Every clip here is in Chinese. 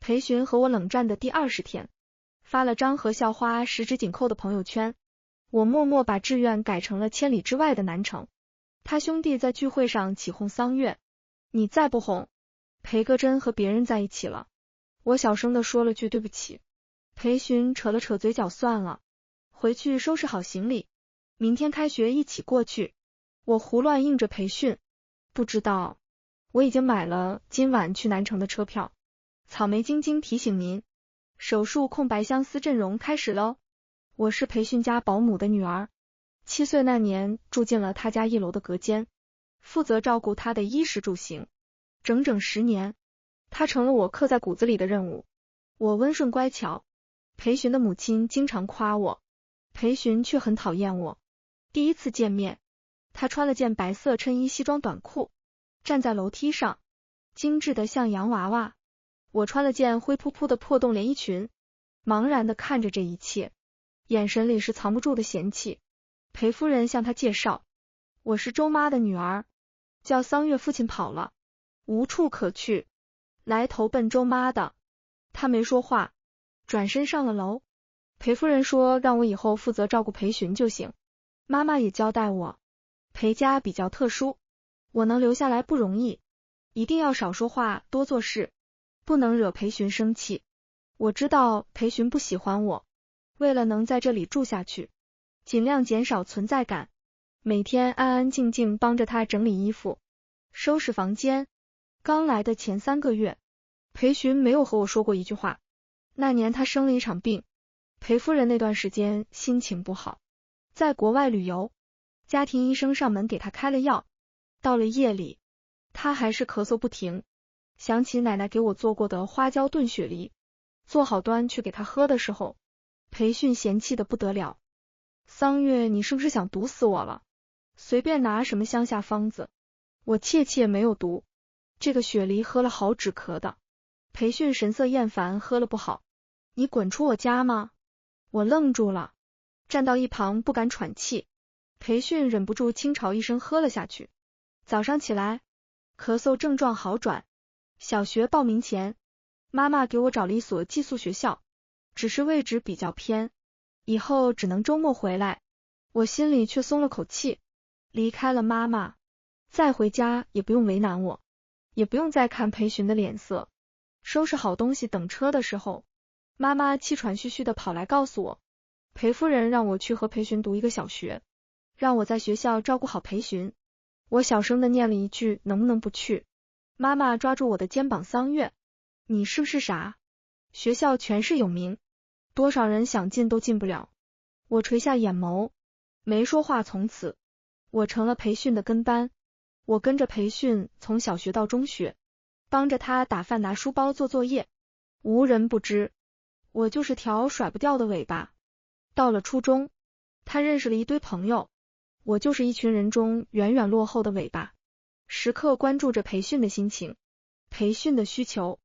裴寻和我冷战的第20天，发了张和校花十指紧扣的朋友圈。我默默把志愿改成了千里之外的南城。他兄弟在聚会上起哄桑月，你再不哄，裴哥真和别人在一起了。我小声的说了句对不起。裴寻扯了扯嘴角，算了，回去收拾好行李，明天开学一起过去。我胡乱应着培训，不知道，我已经买了今晚去南城的车票。草莓晶晶提醒您，手术空白相思阵容开始喽。我是培训家保姆的女儿，7岁那年住进了他家1楼的隔间，负责照顾他的衣食住行，整整10年，他成了我刻在骨子里的任务。我温顺乖巧，裴寻的母亲经常夸我，裴寻却很讨厌我。第一次见面，他穿了件白色衬衣西装短裤，站在楼梯上，精致的像洋娃娃。我穿了件灰扑扑的破洞连衣裙，茫然的看着这一切，眼神里是藏不住的嫌弃。裴夫人向他介绍，我是周妈的女儿，叫桑月，父亲跑了，无处可去，来投奔周妈的。他没说话，转身上了楼。裴夫人说让我以后负责照顾裴寻就行。妈妈也交代我，裴家比较特殊，我能留下来不容易，一定要少说话多做事，不能惹裴寻生气。我知道裴寻不喜欢我，为了能在这里住下去，尽量减少存在感，每天安安静静帮着他整理衣服，收拾房间。刚来的前3个月，裴寻没有和我说过一句话。那年他生了一场病，裴夫人那段时间心情不好，在国外旅游，家庭医生上门给他开了药。到了夜里，他还是咳嗽不停，想起奶奶给我做过的花椒炖雪梨，做好端去给他喝的时候，裴寻嫌弃的不得了，桑月，你是不是想毒死我了？随便拿什么乡下方子。我切切没有毒，这个雪梨喝了好止咳的。裴寻神色厌烦，喝了不好，你滚出我家吗？我愣住了，站到一旁不敢喘气。裴寻忍不住倾巢一声喝了下去。早上起来，咳嗽症状好转，小学报名前，妈妈给我找了一所寄宿学校，只是位置比较偏，以后只能周末回来。我心里却松了口气，离开了妈妈，再回家也不用为难我，也不用再看裴寻的脸色。收拾好东西等车的时候，妈妈气喘吁吁的跑来告诉我，裴夫人让我去和裴寻读一个小学，让我在学校照顾好裴寻。我小声的念了一句，能不能不去？妈妈抓住我的肩膀，桑月，你是不是傻？学校全是有名，多少人想进都进不了。我垂下眼眸，没说话。从此，我成了裴寻的跟班。我跟着裴寻从小学到中学，帮着他打饭、拿书包、做作业，无人不知，我就是条甩不掉的尾巴。到了初中，他认识了一堆朋友，我就是一群人中远远落后的尾巴，时刻关注着裴寻的心情，裴寻的需求。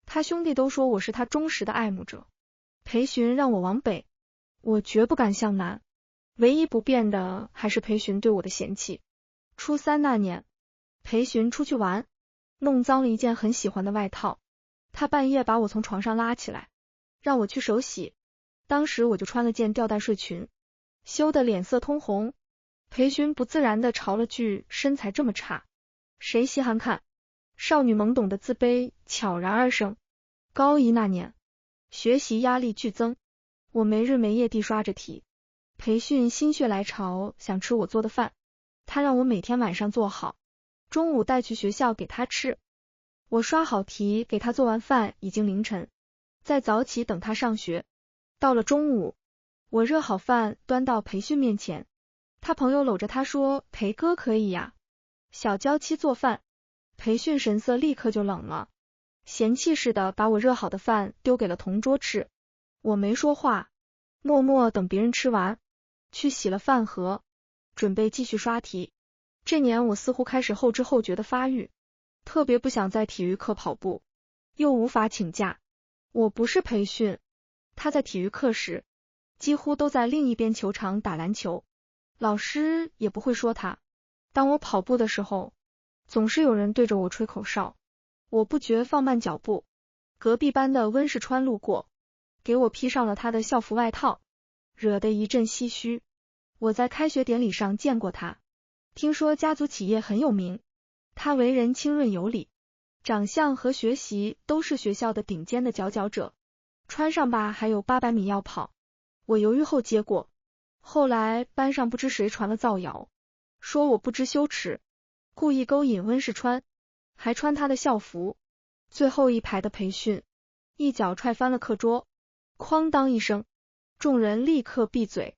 他兄弟都说我是他忠实的爱慕者。裴寻让我往北，我绝不敢向南，唯一不变的还是裴寻对我的嫌弃。初3那年，裴寻出去玩，弄脏了一件很喜欢的外套，他半夜把我从床上拉起来，让我去手洗。当时我就穿了件吊带睡裙，羞得脸色通红。裴寻不自然的嘲了句，身材这么差，谁稀罕看？少女懵懂的自卑悄然而生。高1那年，学习压力剧增，我没日没夜地刷着题。裴寻心血来潮，想吃我做的饭，他让我每天晚上做好，中午带去学校给他吃。我刷好题，给他做完饭，已经凌晨，再早起等他上学。到了中午，我热好饭端到裴寻面前，他朋友搂着他说，裴哥可以呀，小娇妻做饭。裴寻神色立刻就冷了，嫌弃似的把我热好的饭丢给了同桌吃。我没说话，默默等别人吃完，去洗了饭盒，准备继续刷题。这年我似乎开始后知后觉的发育，特别不想在体育课跑步，又无法请假。我不是裴寻，他在体育课时几乎都在另一边球场打篮球，老师也不会说他。当我跑步的时候，总是有人对着我吹口哨，我不觉放慢脚步，隔壁班的温世川路过，给我披上了他的校服外套，惹得一阵唏嘘。我在开学典礼上见过他，听说家族企业很有名，他为人清润有礼，长相和学习都是学校的顶尖的佼佼者，穿上吧还有800米要跑。我犹豫后接过，后来班上不知谁传了造谣，说我不知羞耻，故意勾引温世川，还穿他的校服。最后一排的培训，一脚踹翻了课桌，哐当一声，众人立刻闭嘴。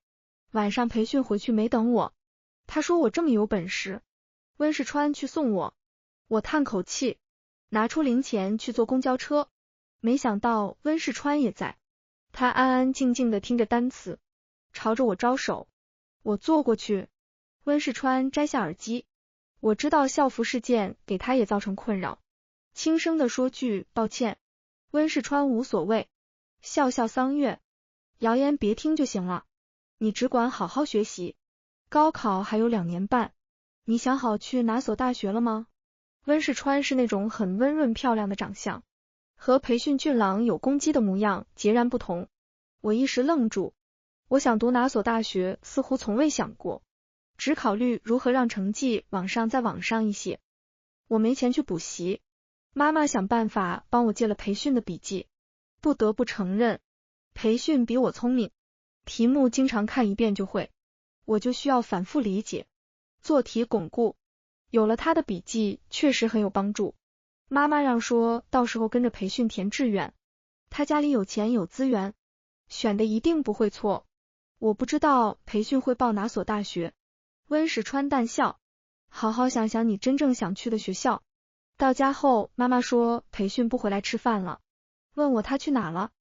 晚上培训回去没等我，他说我这么有本事，温世川去送我。我叹口气，拿出零钱去坐公交车，没想到温世川也在，他安安静静的听着单词，朝着我招手。我坐过去，温世川摘下耳机，我知道校服事件给他也造成困扰，轻声的说句抱歉。温世川无所谓，笑笑桑月，谣言别听就行了，你只管好好学习，高考还有2年半，你想好去哪所大学了吗？温世川是那种很温润漂亮的长相，和培训俊朗有攻击的模样截然不同。我一时愣住，我想读哪所大学似乎从未想过，只考虑如何让成绩再往上一些。我没钱去补习，妈妈想办法帮我借了培训的笔记，不得不承认，培训比我聪明，题目经常看1遍就会，我就需要反复理解，做题巩固。有了他的笔记确实很有帮助。妈妈让说到时候跟着培训填志愿，他家里有钱有资源，选的一定不会错。我不知道培训会报哪所大学。温世川淡笑，好好想想你真正想去的学校。到家后妈妈说培训不回来吃饭了，问我他去哪了，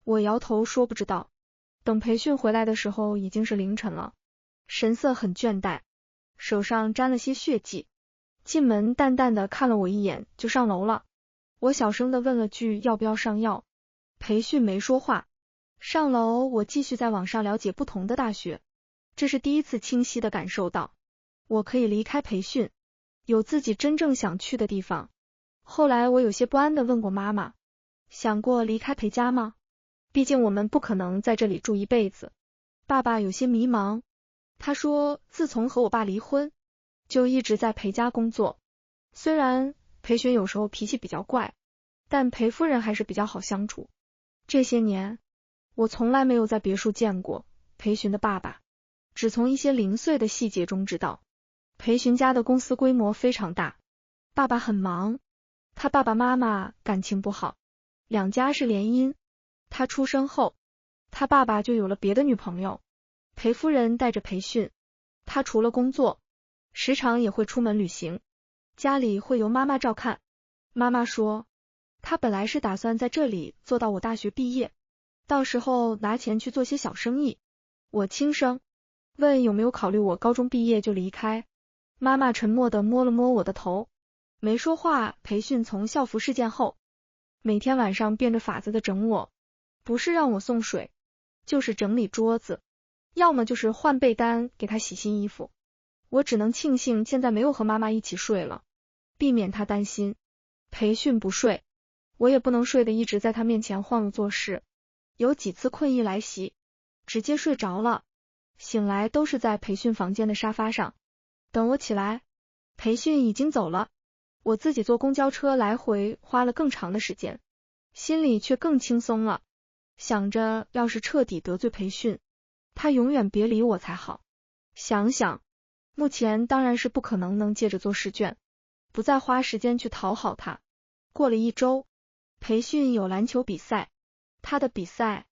我摇头说不知道。等培训回来的时候已经是凌晨了，神色很倦怠，手上沾了些血迹。进门淡淡的看了我一眼就上楼了。我小声的问了句要不要上药，培训没说话。上楼我继续在网上了解不同的大学，这是第一次清晰的感受到我可以离开培训，有自己真正想去的地方。后来我有些不安的问过妈妈，想过离开裴家吗？毕竟我们不可能在这里住一辈子。爸爸有些迷茫，他说自从和我爸离婚，就一直在裴家工作。虽然裴巡有时候脾气比较怪，但裴夫人还是比较好相处。这些年，我从来没有在别墅见过裴巡的爸爸，只从一些零碎的细节中知道，裴巡家的公司规模非常大，爸爸很忙，他爸爸妈妈感情不好，2家是联姻。他出生后，他爸爸就有了别的女朋友，裴夫人带着培训，他除了工作，时常也会出门旅行，家里会由妈妈照看。妈妈说，他本来是打算在这里做到我大学毕业，到时候拿钱去做些小生意。我轻声问有没有考虑我高中毕业就离开，妈妈沉默地摸了摸我的头，没说话。培训从校服事件后，每天晚上变着法子的整我，不是让我送水，就是整理桌子，要么就是换被单给他洗新衣服。我只能庆幸现在没有和妈妈一起睡了，避免她担心。培训不睡，我也不能睡得一直在他面前晃悠做事。有几次困意来袭，直接睡着了，醒来都是在培训房间的沙发上。等我起来，培训已经走了，我自己坐公交车来回花了更长的时间，心里却更轻松了，想着要是彻底得罪培训，他永远别理我才好。想想目前当然是不可能借着做试卷，不再花时间去讨好他。过了1周，培训有篮球比赛，他的比赛，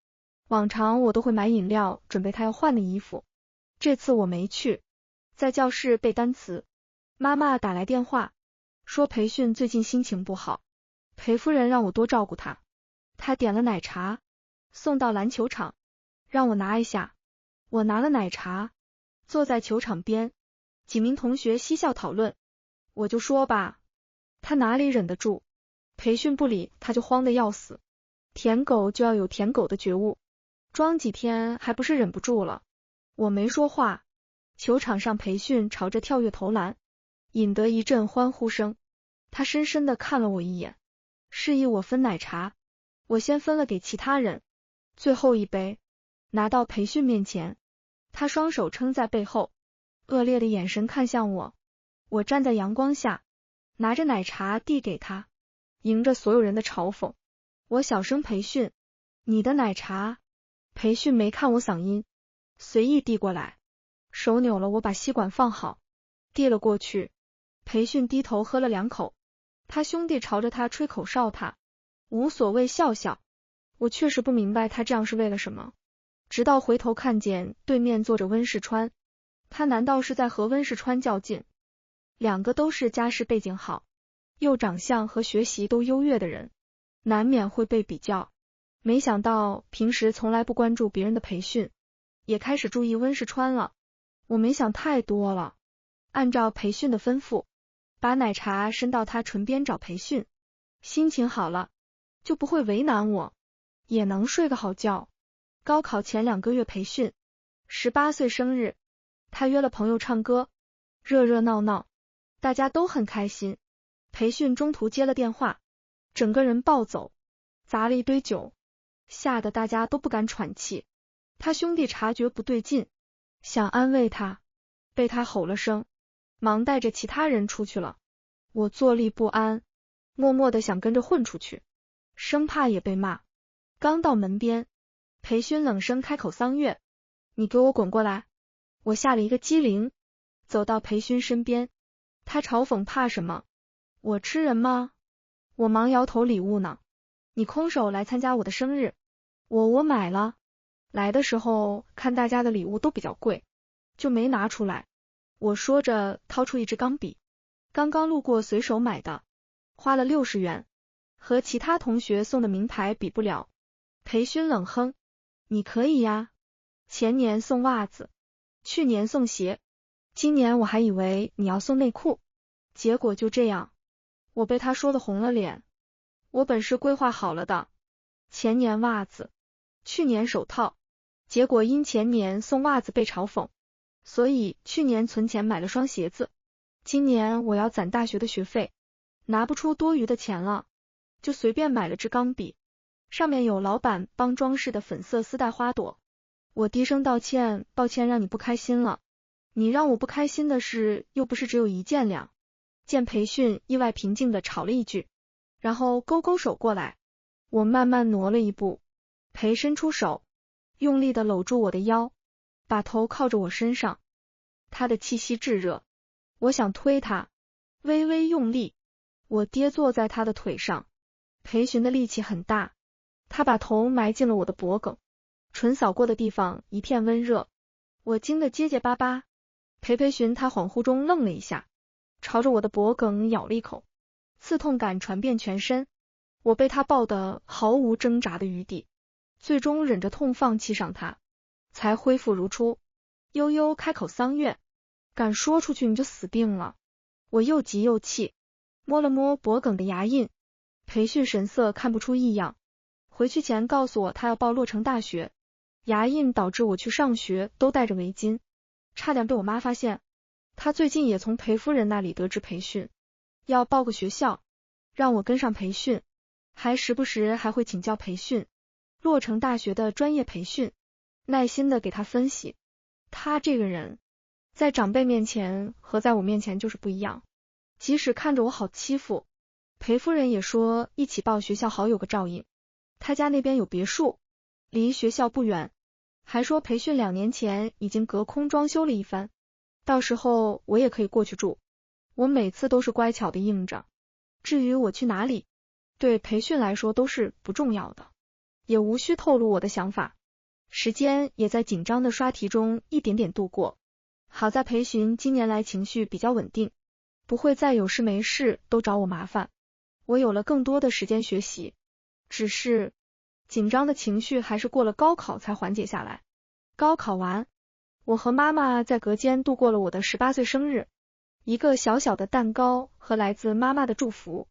往常我都会买饮料准备他要换的衣服，这次我没去，在教室背单词。妈妈打来电话，说培训最近心情不好，裴夫人让我多照顾他。他点了奶茶，送到篮球场，让我拿一下。我拿了奶茶，坐在球场边，几名同学嬉笑讨论，我就说吧，他哪里忍得住，培训不理他就慌得要死。舔狗就要有舔狗的觉悟，装几天还不是忍不住了。我没说话，球场上培训朝着跳跃投篮，引得一阵欢呼声。他深深地看了我一眼，示意我分奶茶。我先分了给其他人，最后一杯拿到培训面前，他双手撑在背后，恶劣的眼神看向我。我站在阳光下，拿着奶茶递给他，迎着所有人的嘲讽，我小声培训，你的奶茶。培训没看我嗓音，随意递过来，手扭了，我把吸管放好，递了过去。培训低头喝了2口，他兄弟朝着他吹口哨，他无所谓笑笑。我确实不明白他这样是为了什么，直到回头看见对面坐着温世川，他难道是在和温世川较劲？两个都是家世背景好，又长相和学习都优越的人，难免会被比较。没想到平时从来不关注别人的培训，也开始注意温世川了。我没想太多了，按照培训的吩咐，把奶茶伸到他唇边找培训。心情好了，就不会为难我，也能睡个好觉。高考前2个月培训，18岁生日，他约了朋友唱歌，热热闹闹，大家都很开心。培训中途接了电话，整个人暴走，砸了一堆酒，吓得大家都不敢喘气。他兄弟察觉不对劲，想安慰他，被他吼了声，忙带着其他人出去了。我坐立不安，默默的想跟着混出去，生怕也被骂。刚到门边，培训冷声开口：桑月，你给我滚过来！我吓了一个激灵，走到培训身边，他嘲讽：怕什么？我吃人吗？我忙摇头：礼物呢？你空手来参加我的生日，我买了。来的时候看大家的礼物都比较贵，就没拿出来。我说着掏出一支钢笔，刚刚路过随手买的，花了60元，和其他同学送的名牌比不了。培训冷哼：你可以呀，前年送袜子，去年送鞋，今年我还以为你要送内裤，结果就这样。我被他说的红了脸。我本是规划好了的，前年袜子，去年手套，结果因前年送袜子被嘲讽，所以去年存钱买了双鞋子，今年我要攒大学的学费，拿不出多余的钱了，就随便买了支钢笔，上面有老板帮装饰的粉色丝带花朵。我低声道歉：抱歉让你不开心了。你让我不开心的事又不是只有1件2件。培训意外平静的吵了一句，然后勾勾手过来。我慢慢挪了一步，培伸出手，用力的搂住我的腰，把头靠着我身上。他的气息炙热，我想推他，微微用力，我跌坐在他的腿上。培训的力气很大，他把头埋进了我的脖颈，唇扫过的地方一片温热，我惊得结结巴巴。培训他恍惚中愣了一下，朝着我的脖颈咬了一口，刺痛感传遍全身，我被他抱得毫无挣扎的余地，最终忍着痛放弃上他，才恢复如初。悠悠开口：桑月，敢说出去你就死定了。我又急又气，摸了摸脖颈的牙印。培训神色看不出异样，回去前告诉我他要报洛城大学，牙印导致我去上学都戴着围巾，差点被我妈发现。他最近也从裴夫人那里得知培训要报个学校，让我跟上培训，还时不时还会请教培训洛城大学的专业培训，耐心的给他分析。他这个人在长辈面前和在我面前就是不一样，即使看着我好欺负，裴夫人也说一起报学校好有个照应，他家那边有别墅，离学校不远，还说培训2年前已经隔空装修了一番，到时候我也可以过去住。我每次都是乖巧的应着，至于我去哪里，对培训来说都是不重要的，也无需透露我的想法。时间也在紧张的刷题中一点点度过，好在培训今年来情绪比较稳定，不会再有事没事都找我麻烦，我有了更多的时间学习。只是紧张的情绪还是过了高考才缓解下来。高考完，我和妈妈在隔间度过了我的18岁生日，一个小小的蛋糕和来自妈妈的祝福，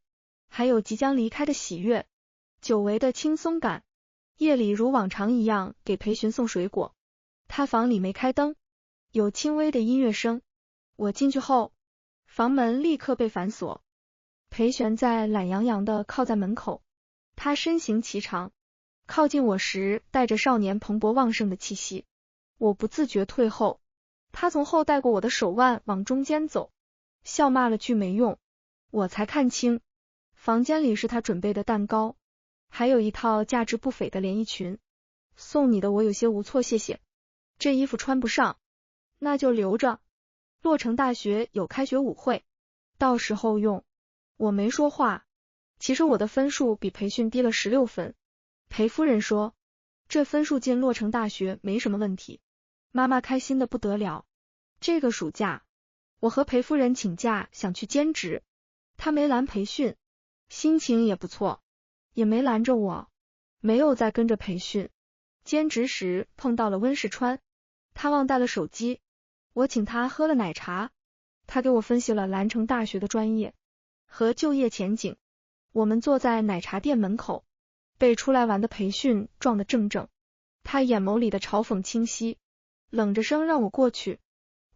还有即将离开的喜悦，久违的轻松感。夜里如往常一样给培训送水果，他房里没开灯，有轻微的音乐声。我进去后，房门立刻被反锁，裴璇在懒洋洋的靠在门口，他身形颀长，靠近我时带着少年蓬勃旺盛的气息，我不自觉退后。他从后带过我的手腕往中间走，笑骂了句没用。我才看清，房间里是他准备的蛋糕，还有一套价值不菲的连衣裙。送你的我有些无措，谢谢。这衣服穿不上，那就留着。洛城大学有开学舞会，到时候用。我没说话。其实我的分数比培训低了16分。裴夫人说，这分数进洛城大学没什么问题。妈妈开心的不得了。这个暑假，我和裴夫人请假想去兼职，她没拦培训，心情也不错，也没拦着我，没有再跟着培训。兼职时碰到了温世川，他忘带了手机，我请他喝了奶茶，他给我分析了兰城大学的专业和就业前景。我们坐在奶茶店门口，被出来玩的培训撞得正正，他眼眸里的嘲讽清晰，冷着声让我过去。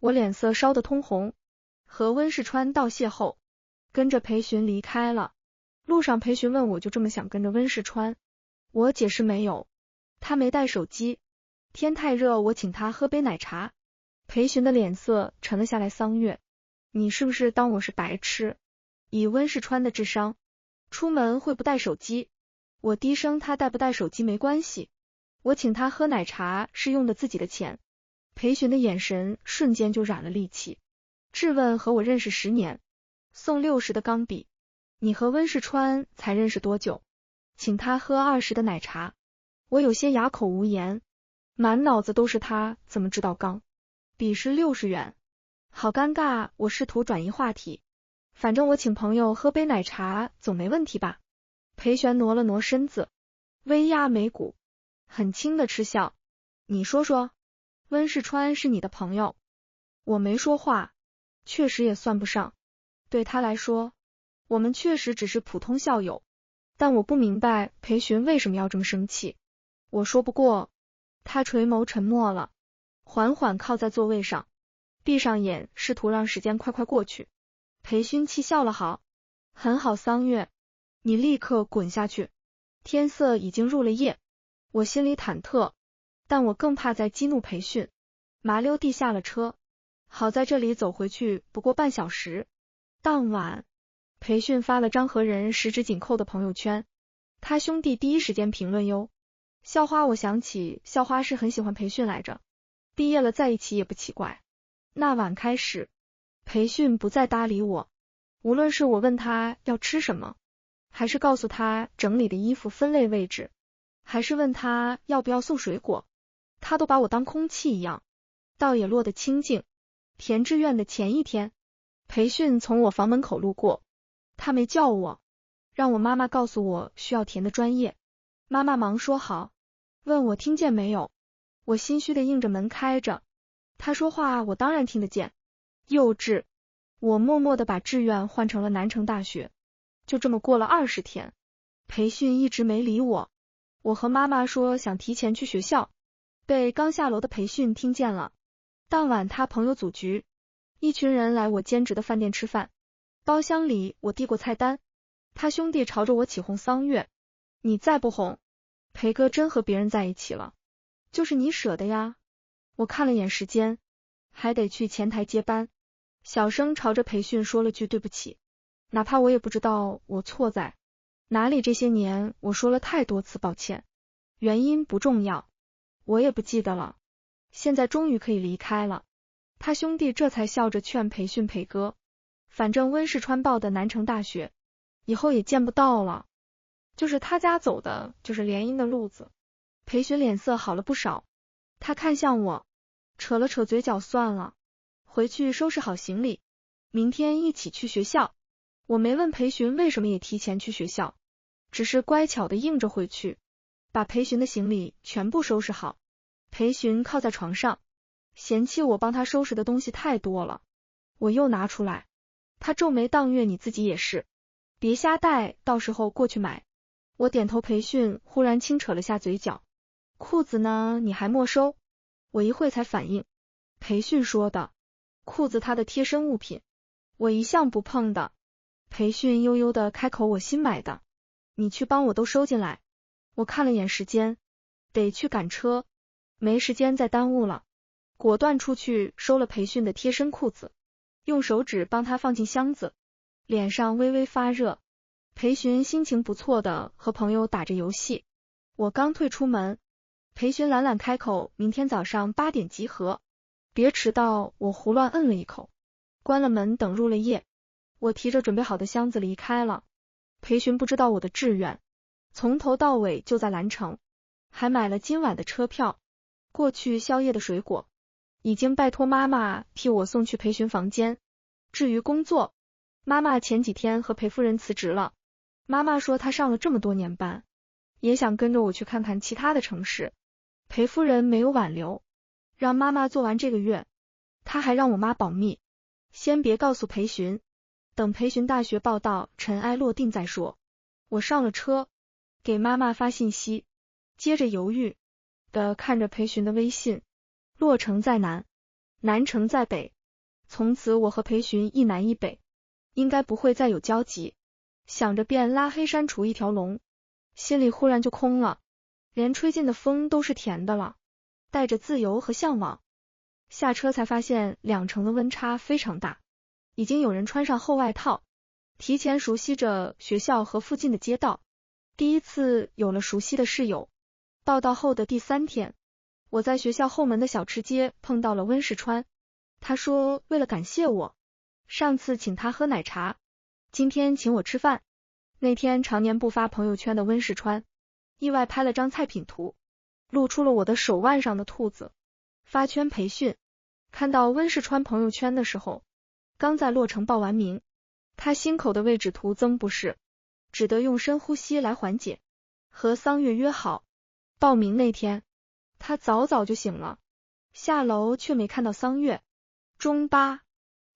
我脸色烧得通红，和温世川道谢后，跟着培训离开了。路上培训问我就这么想跟着温世川，我解释没有，他没带手机，天太热，我请他喝杯奶茶。培训的脸色沉了下来。桑月，你是不是当我是白痴？以温世川的智商，出门会不带手机？我低声，他带不带手机没关系，我请他喝奶茶是用的自己的钱。裴寻的眼神瞬间就染了戾气，质问和我认识10年，送60的钢笔，你和温世川才认识多久？请他喝20的奶茶。我有些哑口无言，满脑子都是他怎么知道钢笔是60元，好尴尬。我试图转移话题，反正我请朋友喝杯奶茶总没问题吧？裴玄挪了挪身子，微压眉骨，很轻的嗤笑，你说说，温世川是你的朋友？我没说话，确实也算不上，对他来说，我们确实只是普通校友，但我不明白裴寻为什么要这么生气。我说不过，他垂眸沉默了，缓缓靠在座位上，闭上眼，试图让时间快快过去。裴勋气笑了，好，很好，桑月，你立刻滚下去。天色已经入了夜，我心里忐忑，但我更怕再激怒裴训。麻溜地下了车，好在这里走回去不过半小时。当晚，裴训发了张和仁十指紧扣的朋友圈，他兄弟第一时间评论哟。校花，我想起校花是很喜欢裴训来着，毕业了在一起也不奇怪。那晚开始，裴训不再搭理我，无论是我问他要吃什么，还是告诉他整理的衣服分类位置，还是问他要不要送水果，他都把我当空气一样。倒也落得清静。填志愿的前一天，裴训从我房门口路过，他没叫我，让我妈妈告诉我需要填的专业。妈妈忙说好，问我听见没有，我心虚的应着门开着，他说话我当然听得见。幼稚，我默默的把志愿换成了南城大学。就这么过了20天，裴训一直没理我。我和妈妈说想提前去学校，被刚下楼的裴训听见了。当晚他朋友组局，一群人来我兼职的饭店吃饭，包厢里我递过菜单，他兄弟朝着我起哄，桑月，你再不哄，裴哥真和别人在一起了，就是你舍得呀。我看了眼时间，还得去前台接班，小声朝着裴训说了句对不起，哪怕我也不知道我错在哪里，这些年我说了太多次抱歉，原因不重要，我也不记得了。现在终于可以离开了，他兄弟这才笑着劝裴训，裴哥，反正温世川报的南城大学以后也见不到了，就是他家走的就是联姻的路子。裴训脸色好了不少，他看向我，扯了扯嘴角，算了，回去收拾好行李，明天一起去学校。我没问裴训为什么也提前去学校，只是乖巧的应着回去，把裴训的行李全部收拾好。裴训靠在床上，嫌弃我帮他收拾的东西太多了，我又拿出来，他皱眉，当月你自己也是，别瞎带，到时候过去买。我点头。裴训忽然轻扯了下嘴角，裤子呢，你还没收？我一会才反应，裴训说的，裤子他的贴身物品，我一向不碰的。裴训悠悠的开口，我新买的。你去帮我都收进来。我看了眼时间，得去赶车，没时间再耽误了，果断出去收了培训的贴身裤子，用手指帮他放进箱子，脸上微微发热。培训心情不错的和朋友打着游戏，我刚退出门，培训懒懒开口，明天早上8点集合，别迟到。我胡乱摁了一口，关了门等入了夜。我提着准备好的箱子离开了。培训不知道我的志愿，从头到尾就在兰城，还买了今晚的车票，过去宵夜的水果，已经拜托妈妈替我送去培训房间。至于工作，妈妈前几天和裴夫人辞职了。妈妈说她上了这么多年班，也想跟着我去看看其他的城市。裴夫人没有挽留，让妈妈做完这个月。她还让我妈保密，先别告诉裴巡，等裴巡大学报到尘埃落定再说。我上了车，给妈妈发信息，接着犹豫的看着裴巡的微信。洛城在南，南城在北，从此我和裴巡一南一北，应该不会再有交集。想着便拉黑删除一条龙，心里忽然就空了，连吹进的风都是甜的了，带着自由和向往。下车才发现两城的温差非常大，已经有人穿上厚外套，提前熟悉着学校和附近的街道。第一次有了熟悉的室友。报到后的第3天，我在学校后门的小吃街碰到了温世川，他说为了感谢我，上次请他喝奶茶，今天请我吃饭。那天常年不发朋友圈的温世川，意外拍了张菜品图，露出了我的手腕上的兔子。发圈培训，看到温世川朋友圈的时候，刚在洛城报完名，他心口的位置徒增不适，只得用深呼吸来缓解。和桑月约好，报名那天，他早早就醒了，下楼却没看到桑月。中巴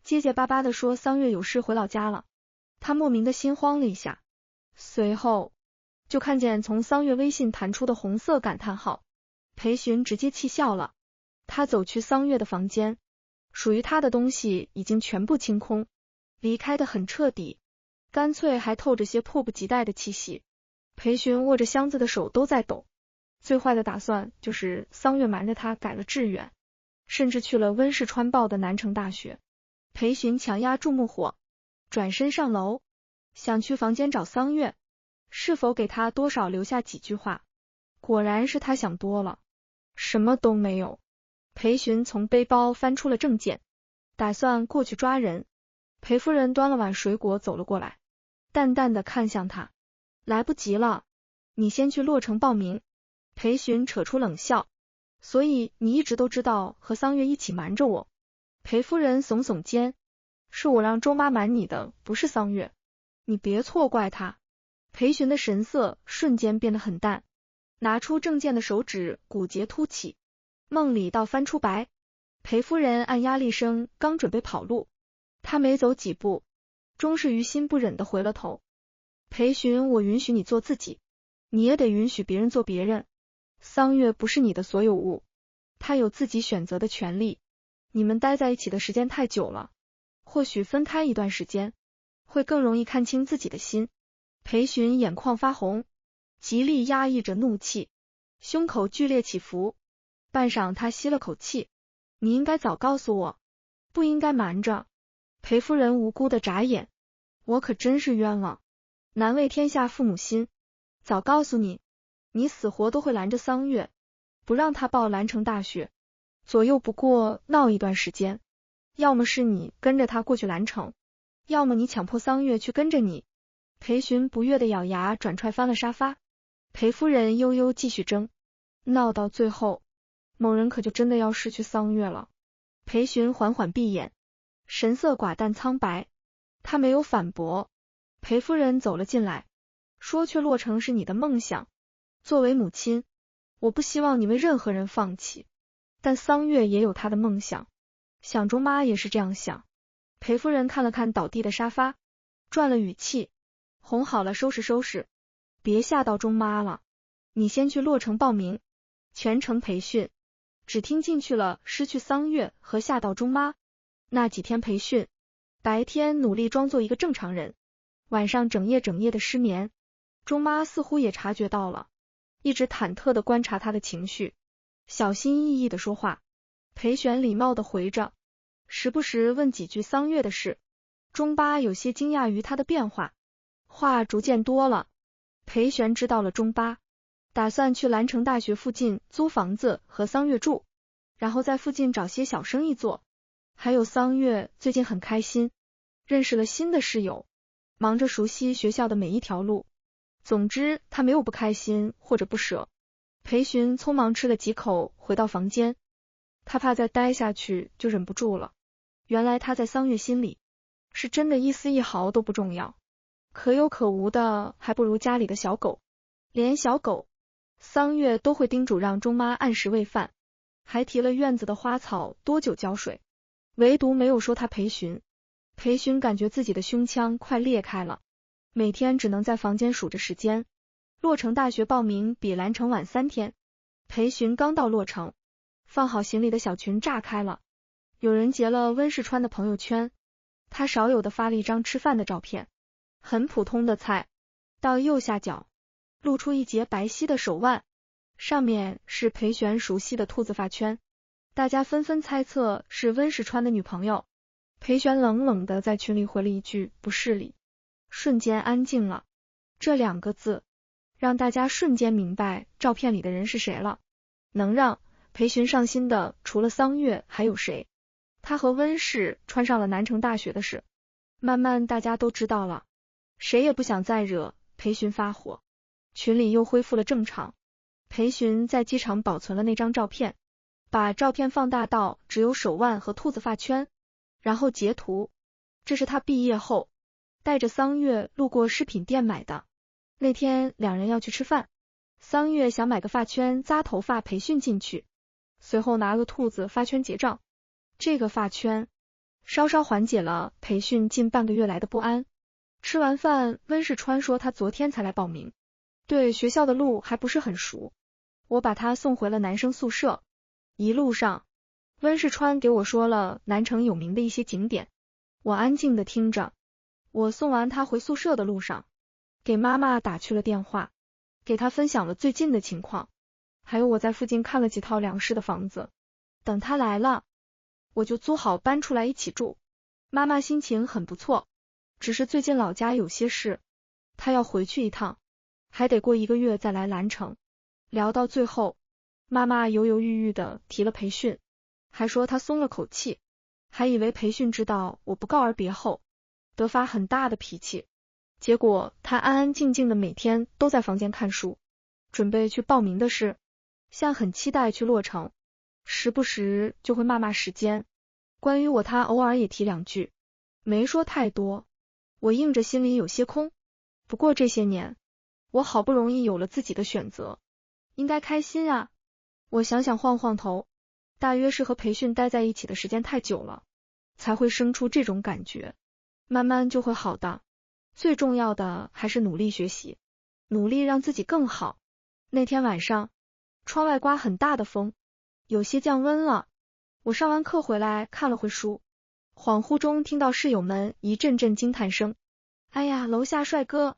结结巴巴的说桑月有事回老家了，他莫名的心慌了一下，随后就看见从桑月微信弹出的红色感叹号。裴巡直接气笑了，他走去桑月的房间，属于他的东西已经全部清空，离开的很彻底，干脆还透着些迫不及待的气息。裴巡握着箱子的手都在抖，最坏的打算就是桑月瞒着他改了志愿，甚至去了温世川报的南城大学。裴巡强压住怒火，转身上楼，想去房间找桑月，是否给他多少留下几句话。果然是他想多了，什么都没有。裴巡从背包翻出了证件，打算过去抓人。裴夫人端了碗水果走了过来，淡淡的看向他，来不及了，你先去洛城报名。裴巡扯出冷笑，所以你一直都知道和桑月一起瞒着我。裴夫人耸耸肩，是我让周妈瞒你的，不是桑月，你别错怪她。裴巡的神色瞬间变得很淡，拿出证件的手指骨节凸起，梦里倒翻出白。裴夫人按压力声刚准备跑路，他没走几步，终是于心不忍的回了头。裴巡，我允许你做自己，你也得允许别人做别人。桑月不是你的所有物，他有自己选择的权利。你们待在一起的时间太久了，或许分开一段时间，会更容易看清自己的心。裴巡眼眶发红，极力压抑着怒气，胸口剧烈起伏。半晌他吸了口气，你应该早告诉我，不应该瞒着。裴夫人无辜的眨眼，我可真是冤枉，难为天下父母心，早告诉你，你死活都会拦着桑月，不让他报兰城大学，左右不过闹一段时间，要么是你跟着他过去兰城，要么你强迫桑月去跟着你。裴巡不悦的咬牙转踹翻了沙发。裴夫人悠悠继续争，闹到最后，某人可就真的要失去桑月了。裴巡缓缓闭眼，神色寡淡苍白，他没有反驳。裴夫人走了进来，说去洛城是你的梦想，作为母亲，我不希望你为任何人放弃，但桑月也有她的梦想，想中妈也是这样想。裴夫人看了看倒地的沙发，转了语气，哄好了，收拾收拾，别吓到中妈了，你先去洛城报名，全程培训，只听进去了失去桑月和吓到中妈。那几天培训，白天努力装作一个正常人，晚上整夜的失眠，钟妈似乎也察觉到了，一直忐忑地观察他的情绪，小心翼翼地说话。裴璇礼貌地回着，时不时问几句桑月的事。钟八有些惊讶于他的变化，话逐渐多了。裴璇知道了钟八打算去兰城大学附近租房子和桑月住，然后在附近找些小生意做。还有桑月最近很开心，认识了新的室友，忙着熟悉学校的每一条路。总之他没有不开心或者不舍。裴璇匆忙吃了几口回到房间，他怕再待下去就忍不住了。原来他在桑月心里是真的一丝一毫都不重要，可有可无的还不如家里的小狗。连小狗桑月都会叮嘱让钟妈按时喂饭，还提了院子的花草多久浇水，唯独没有说他裴璇。裴璇感觉自己的胸腔快裂开了，每天只能在房间数着时间。洛城大学报名比兰城晚3天，裴璇刚到洛城，放好行李的小群炸开了，有人截了温世川的朋友圈，他少有的发了一张吃饭的照片，很普通的菜，到右下角露出一截白皙的手腕，上面是裴璇熟悉的兔子发圈，大家纷纷猜测是温世川的女朋友。裴璇冷冷的在群里回了一句不是理，瞬间安静了。这2个字让大家瞬间明白照片里的人是谁了。能让裴璇上心的除了桑月还有谁？他和温世川上了南城大学的事，慢慢大家都知道了，谁也不想再惹裴璇发火。群里又恢复了正常。裴璇在机场保存了那张照片，把照片放大到只有手腕和兔子发圈，然后截图。这是他毕业后带着桑月路过饰品店买的。那天2人要去吃饭，桑月想买个发圈扎头发培训进去，随后拿个兔子发圈结账。这个发圈稍稍缓解了培训近半个月来的不安。吃完饭，温世川说他昨天才来报名，对学校的路还不是很熟，我把他送回了男生宿舍。一路上，温世川给我说了南城有名的一些景点，我安静的听着。我送完他回宿舍的路上，给妈妈打去了电话，给他分享了最近的情况，还有我在附近看了几套2室的房子，等他来了我就租好搬出来一起住。妈妈心情很不错，只是最近老家有些事，她要回去一趟，还得过1个月再来兰城。聊到最后，妈妈犹犹豫豫的提了培训，还说她松了口气，还以为培训知道我不告而别后得发很大的脾气，结果她安安静静的每天都在房间看书，准备去报名的事，像很期待去洛城，时不时就会骂时间。关于我她偶尔也提2句，没说太多，我硬着心里有些空。不过这些年我好不容易有了自己的选择，应该开心啊。我想想晃晃头，大约是和培训待在一起的时间太久了，才会生出这种感觉，慢慢就会好的。最重要的还是努力学习，努力让自己更好。那天晚上，窗外刮很大的风，有些降温了。我上完课回来看了会书，恍惚中听到室友们一阵阵惊叹声。哎呀，楼下帅哥，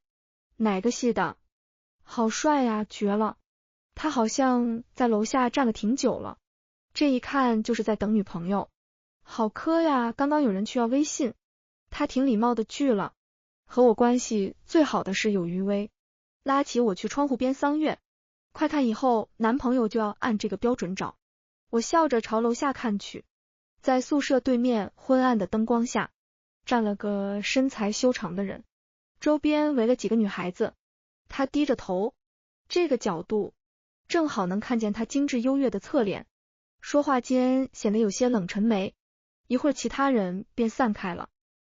哪个系的？好帅呀，绝了！他好像在楼下站了挺久了，这一看就是在等女朋友。好磕呀，刚刚有人去要微信，他挺礼貌的拒了。和我关系最好的是有余威，拉起我去窗户边桑月，快看以后男朋友就要按这个标准找。我笑着朝楼下看去，在宿舍对面昏暗的灯光下，站了个身材修长的人，周边围了几个女孩子。他低着头，这个角度正好能看见他精致优越的侧脸，说话间显得有些冷沉眉。一会儿其他人便散开了，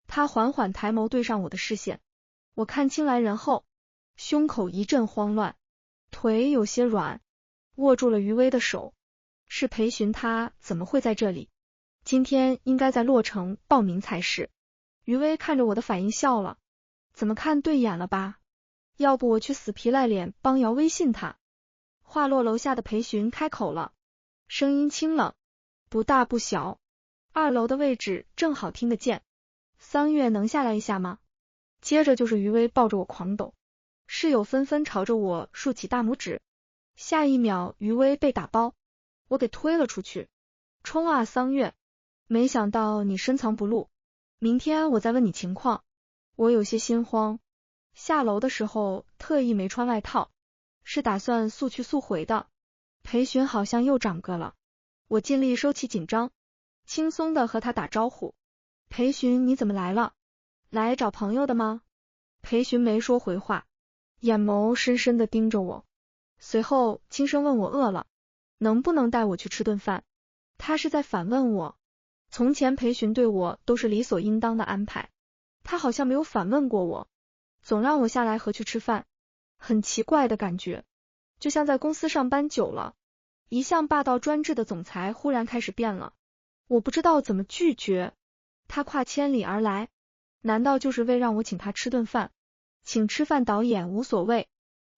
他缓缓抬眸对上我的视线，我看清来人后，胸口一阵慌乱，腿有些软，握住了余威的手。是裴寻，他怎么会在这里？今天应该在洛城报名才是。余威看着我的反应笑了，怎么看对眼了吧？要不我去死皮赖脸帮姚微信他。话落，楼下的裴寻开口了，声音清冷，不大不小，2楼的位置正好听得见。桑月能下来一下吗？接着就是余威抱着我狂抖，室友纷纷朝着我竖起大拇指。下一秒，余威被打包，我给推了出去。冲啊，桑月！没想到你深藏不露，明天我再问你情况。我有些心慌，下楼的时候特意没穿外套，是打算速去速回的。裴寻好像又长个了，我尽力收起紧张，轻松的和他打招呼。裴寻，你怎么来了？来找朋友的吗？裴寻没说回话，眼眸深深的盯着我，随后轻声问我饿了，能不能带我去吃顿饭？他是在反问我，从前裴寻对我都是理所应当的安排，他好像没有反问过我，总让我下来和去吃饭，很奇怪的感觉，就像在公司上班久了，一向霸道专制的总裁忽然开始变了，我不知道怎么拒绝。他跨千里而来，难道就是为让我请他吃顿饭？请吃饭导演无所谓，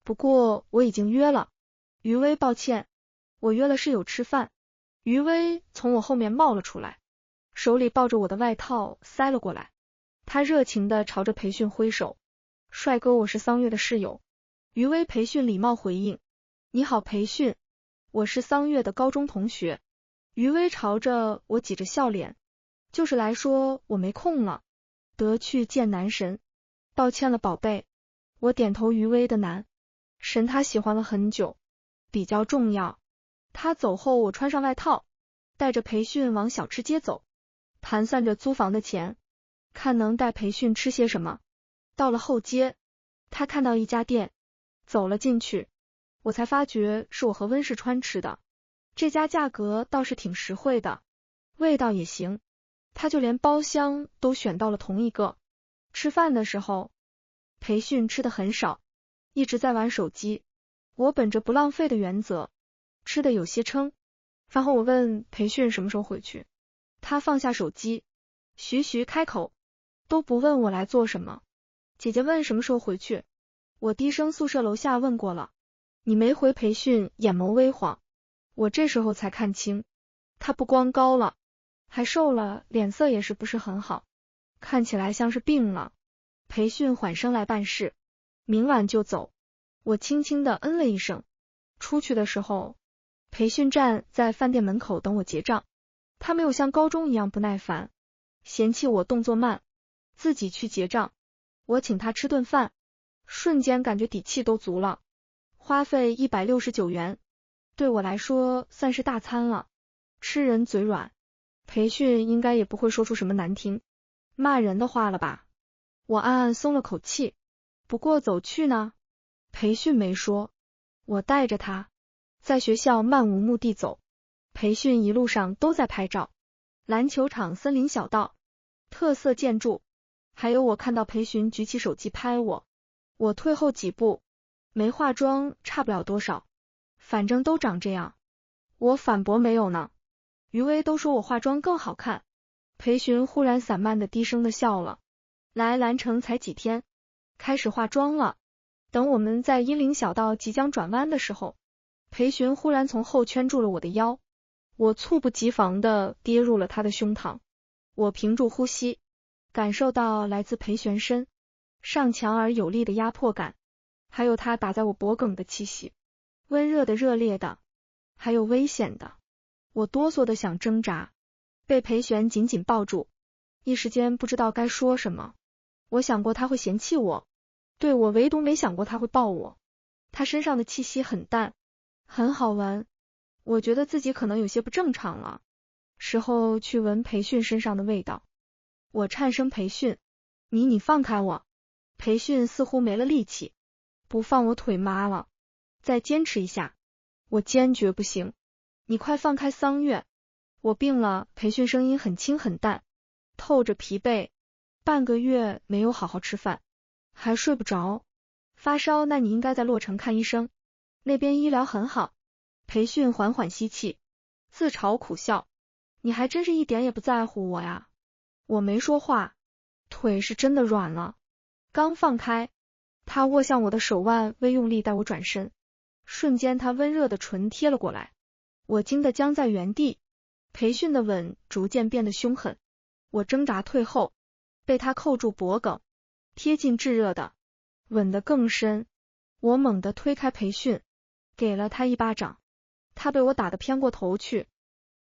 不过我已经约了。余威，抱歉，我约了室友吃饭。余威从我后面冒了出来，手里抱着我的外套塞了过来，他热情的朝着裴迅挥手。帅哥，我是桑月的室友。余威，裴迅礼貌回应。你好，裴迅，我是桑月的高中同学。余威朝着我挤着笑脸，就是来说我没空了，得去见男神。抱歉了，宝贝。我点头，余威的男神他喜欢了很久，比较重要。他走后，我穿上外套，带着裴迅往小吃街走，盘算着租房的钱，看能带裴迅吃些什么。到了后街，他看到一家店，走了进去，我才发觉是我和温世川吃的。这家价格倒是挺实惠的，味道也行，他就连包厢都选到了同一个。吃饭的时候，裴迅吃的很少，一直在玩手机。我本着不浪费的原则，吃的有些撑。饭后我问裴迅什么时候回去，他放下手机，徐徐开口，都不问我来做什么。姐姐问什么时候回去，我低声宿舍楼下问过了。你没回？裴迅眼眸微晃，我这时候才看清，他不光高了，还瘦了，脸色也是不是很好，看起来像是病了。裴迅缓声来办事，明晚就走。我轻轻的嗯了一声。出去的时候，裴迅站在饭店门口等我结账，他没有像高中一样不耐烦，嫌弃我动作慢，自己去结账。我请他吃顿饭，瞬间感觉底气都足了。花费169元，对我来说算是大餐了。吃人嘴软，裴迅应该也不会说出什么难听骂人的话了吧。我暗暗松了口气。不过走去呢？裴迅没说。我带着他在学校漫无目的走，裴迅一路上都在拍照，篮球场、森林小道、特色建筑，还有我看到裴迅举起手机拍我。我退后几步，没化妆差不了多少，反正都长这样。我反驳没有呢，余威都说我化妆更好看。裴迅忽然散漫的低声的笑了。来兰城才几天，开始化妆了。等我们在阴灵小道即将转弯的时候，裴迅忽然从后圈住了我的腰，我猝不及防的跌入了他的胸膛。我屏住呼吸，感受到来自裴旋身上强而有力的压迫感，还有他打在我脖颈的气息，温热的、热烈的，还有危险的。我哆嗦的想挣扎，被裴旋紧紧抱住，一时间不知道该说什么。我想过他会嫌弃我，对我唯独没想过他会抱我。他身上的气息很淡，很好闻，我觉得自己可能有些不正常了。时候去闻裴迅身上的味道。我颤声：裴迅，你放开我。裴迅似乎没了力气，不放我腿麻了，再坚持一下。我坚决不行，你快放开桑月，我病了。裴迅声音很轻很淡，透着疲惫，半个月没有好好吃饭，还睡不着，发烧，那你应该在洛城看医生，那边医疗很好。裴迅缓缓吸气，自嘲苦笑，你还真是一点也不在乎我呀。我没说话，腿是真的软了，刚放开，他握向我的手腕，微用力带我转身，瞬间他温热的唇贴了过来，我惊得僵在原地。裴迅的吻逐渐变得凶狠，我挣扎退后，被他扣住脖颈，贴近炙热的，吻得更深。我猛地推开培训，给了他一巴掌，他被我打得偏过头去，